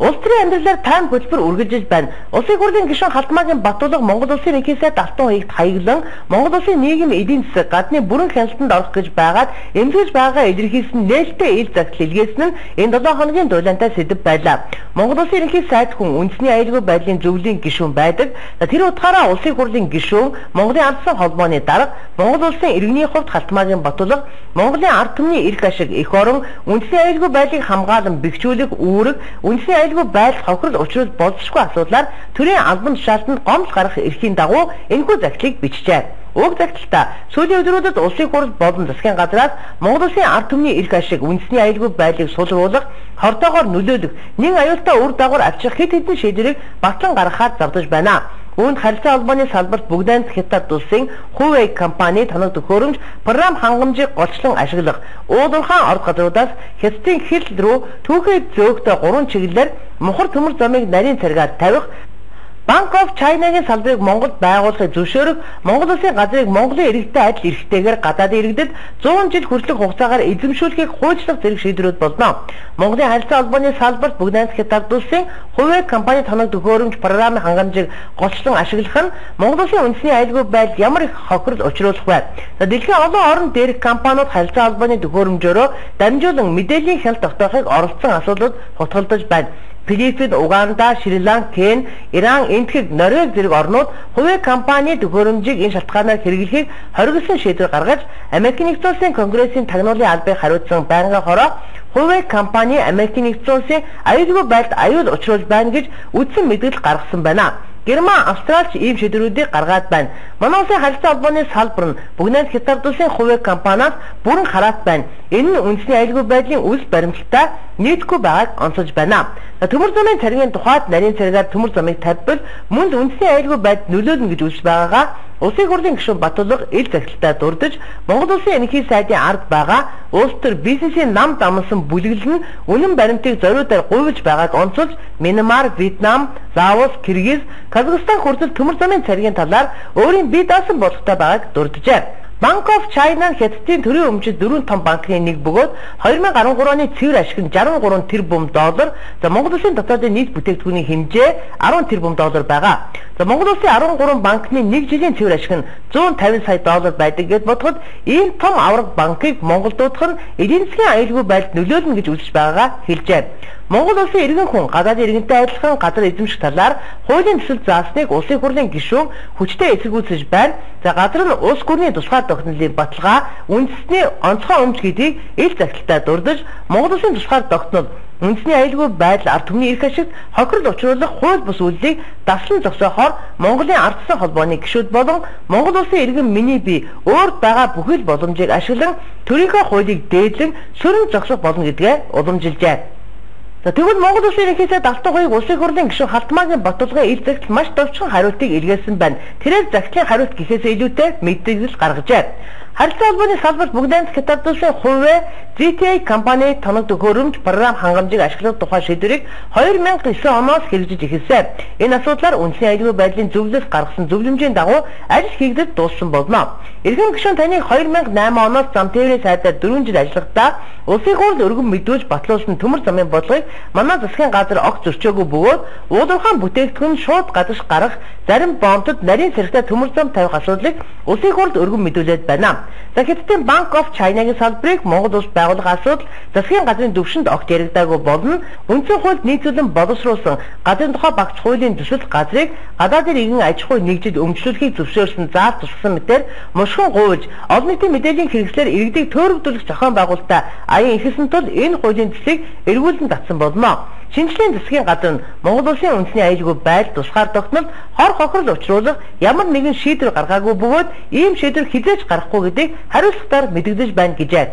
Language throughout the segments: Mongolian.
Улс төрийн амьдралаар тайм хөтөлбөр үргэлжилж байна. Улсын хурлын гишүүн Халтмаагийн Батулга Монгол Улсын нэгэн Алтан хуягт хаяглан Монгол Улсын нийгэм эдийн засаг гадны бүрэн хяналтанд орох гэж байгаад эмзэгж байгаагаа илэрхийлсэн нээлттэй ил захидал илгээсэн нь энэ 7 хоногийн дулаантай сэдэв байлаа. Монгол Улсын ерөнхий сайд хүн үндэсний аюулгүй байдлын зөвлөлийн гишүүн байдаг. Тэр утгаараа Улсын хурлын гишүүн Монголын ард түмний холбооны дарга Монгол Улсын иргэний хувьд Халтмаагийн Батулга Монголын ард түмний эрх ашиг эх орон үндэсний аюулгүй байдлыг хамгаалан бэхжүүлэх үүрэг үндэсний аюулгүй байдал хохирол учруулж болзошгүй асуудлаар төрийн албан тушаалтанд гомдол гаргах эрхийн дагуу энэхүү захидлыг бичжээ. Уг захидалтай сүүлийн өдрүүдэд улсын хурал болон засгийн газраас Монгол Улсын ард түмний эрх ашиг үндэсний аюулгүй байдлыг сулруулах, хортоогоор нөлөөлөх, нэг аюултай үр дагавар авчих хэд хэдэн шийдвэрийг батлан гаргахаар завдаж байна. Үүнд харилцаа холбооны салбарт бүгдээнд Хятад улсын Huawei компани тоног төхөөрөмж програм хангамжийг голчлон ашиглах, уулуурхаан орд газруудаас Хятадын хил рүү түүхий зөөгтэй 3 чиглэлээр мухар төмөр замыг нарийн царгаар тавих, Bank of China-гийн салбарыг Монголд байгуулахыг зөвшөөрөх, Монгол Улсын газрыг Монголын иргэдтэй адил эрхтэйгээр гадаадын иргэдэд 100 жил хүртэлх хугацаагаар эзэмшүүлэхийг хуульчлах зэрэг шийдвэрүүд болно. Монголын харилцаа холбооны салбарт бүгдээс Хятад улсын Huawei компани тоног төхөөрөмж програмын хангамжийг голчлон ашиглах нь Монгол Улсын үндэсний аюулгүй байдал ямар их хохирол учруулах вэ? Дэлхийн олон орнд дээрх компаниуд харилцаа холбооны төхөөрөмжөөрөө дамжуулан мэдээллийн хяналт тогтоохыг оролцсон асуудлууд хутгалдаж байна. Филиппин, Уганда, Шри-Ланка, Кен, Иран, Энэтхэг, Норвеги зэрэг орнууд Huawei компани төхөөрөмжийг энэ шалтгаанаар хэрэглэхийг хоригдсон шийдвэр гаргаж, Америкийн нэгдсэн улсын Конгрессийн тагнуулын албыг хариуцсан байнгын хороо Huawei компани Америкийн нэгдсэн улсын аюулгүй байдалд аюул учруулж байна гэж үндсэн мэдээлэл гаргасан байна. Герман, Австралич ийм шийдвэрүүдийг гаргаад байна. Манай улсын харилцаа холбооны салбар нь бүгдээс Хятад улсын Huawei компаниас бүрэн хараат байна. Энэ нь үндэсний аюулгүй байдлын үйл баримталтай нийтгүй байгааг онцолж байна. Төмөр замын царгийн тухайд нарийн царгаар төмөр замыг тавьбал мөн үндэсний аюулгүй байдал нөлөөлнө гэж үзэж байгаагаа Улсын хурлын гишүүн Батулга ил захидалтай дурдж Монгол Улсын ерөнхий сайдын ард байгаа улс төр бизнесийн нам дамсан бүлэглэл нь үнэн баримтыг зориудаар гуйвж байгааг онцолж Мьянмар, Вьетнам, Лаос, Киргиз, Казахстан хүртэл төмөр замын царгийн талаар өөрийн бие даасан болгохтой байгааг дурджээ. Bank of China Хятадын төрийн өмчөд 4 том банкны нэг бөгөөд 2013 оны цэвэр ашиг нь 63 тэрбум доллар, Монгол Улсын дотоодын нийт бүтээгдэхүүний хэмжээ 10 тэрбум доллар байгаа. Монгол Улсын 13 банкны 1 жилийн цэвэр ашиг нь 150 сая доллар байдаг гэд бодоход ийм том авраг банкыг Монголд дуудах нь эдийн засгийн аюулгүй байдалд нөлөөлнө гэж үзэж байгаагаа хэлжээ. Монгол Улсын иргэн хүн гадаадын иргэнтэй адилхан газар эзэмших талаар хуулийн төсөл заасныг Улсын хурлын гишүүн хүчтэй эсэргүүцэж байна. Газар нь улс гүрний тусгай тогтнолын баталгаа үндэсний онцгой өмч гэдгийг ил захидалтай дурдж Монгол Улсын тусгай тогтнол үндэсний аюулгүй байдал ард түмний эрх ашигт хохирол учруулах хууль бус үйлдэлийг даслан зогсоохоор Монголын ард түмний холбооны гишүүд болон Монгол Улсын иргэн миний бие өөрт байгаа бүхэл боломжийг ашиглан төрийнхөө хуулийг дээдлэн сөрөн зогсох болно гэдгээ уламжилжээ. Тэгвэл Монгол Улсын ерөнхий сайд Алтан хуяг Улсын хурлын гишүүн Халтмаагийн Батулга ил захидал маш товчхон хариултыг илгээсэн байна. Тэрээр захидлын хариулт гэхээсээ илүүтэй мэдээлэл гаргажээ. Харилцаа холбооны салбарт бүгдээс Хятад улсын Huawei ZTE компани тоног төхөөрөмж програм хангамжийг ашиглах тухай шийдвэрийг 2009 оноос хэрэгжиж эхэлсэн. Энэ асуудлаар үндэсний аюулгүй байдлын зөвлөлд гаргасан зөвлөмжийн дагуу ажил хийгдэж дууссан болно. Иргэн гишүүн таныг 2008 оноос зам тээврийн сайдаар 4 жил ажиллахдаа улсын хурал өргөн мэдүүлж батлуулсан төмөр замын бодлогыг манай засгийн газар огт зөрчөөгүй бөгөөд уулуурхаан бүтээгдэхүүн шууд гадагш гарах, зарим бомтод нарийн царигтай төмөр зам тавих асуудлыг улсын хуралд өргөн мэдүүлээд байна. Хятадын Bank of China-гийн салбарыг Монгол улс байгуулах асуудал засгийн газрын төвшөнд огт яригдаагүй болно. Үндсэн хуульд нийцүүлэн боловсруулсан газрын тухай багц хуулийн төсөл газрыг гадаадын иргэн аж ахуй нэгжид өмчлүүлэхийг зөвшөөрсөн заал тусгасан мэтээр мушгин гуйж олон нийтийн мэдээллийн хэрэгслэр иргэдийг төөрөгдүүлэх зохион байгуулалтаа аян ихсэн тул энэ хуулийн төслийг эргүүлэн татсан болно. Шинжлэлийн засгийн газар нь Монгол Улсын үндэсний аюулгүй байдал тусгаар тогтнолд хор хохирол учруулах ямар нэгэн шийдвэр гаргаагүй бөгөөд ийм шийдвэр хизээж гарахгүй гэдгийг хариуцлагатаар мэдэгдэж байна гэжээ.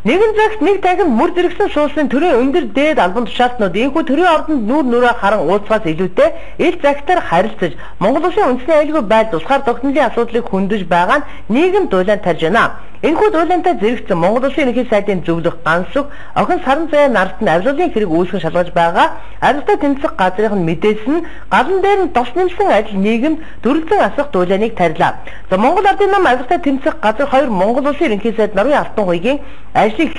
Нэгэн цагт нэг танхим мөр зэрэгсэн суулсын төрийн өндөр дээд албан тушаалтнууд энэхүү төрийн ордонд нүрээ харан уулзгаас илүүтэй ил загтаар харилцаж Монгол Улсын үндэсний аюулгүй байдал тусгаар тогтнолын асуудлыг хөндөж байгаа нь нийгэм дулаан тарж байна. Энэхүү дулаантай зэрэгцэн Монгол Улсын ерөнхий сайдын зөвлөх ганц үг охин саран заяа нарт нь авилгалын хэрэг үүсгэн шалгаж байгаа арилгатай тэмцэх газрын мэдээлсэн галан дээр нь тос нэмсэн адил нийгэмд дөрвөлзөн асах дулааныг тарилаа. Монгол ардын нам арилгатай тэмцэх газар 2 Монгол Улсын ерөнхий сайд Нарвын Алтан хуйгийн ажлыг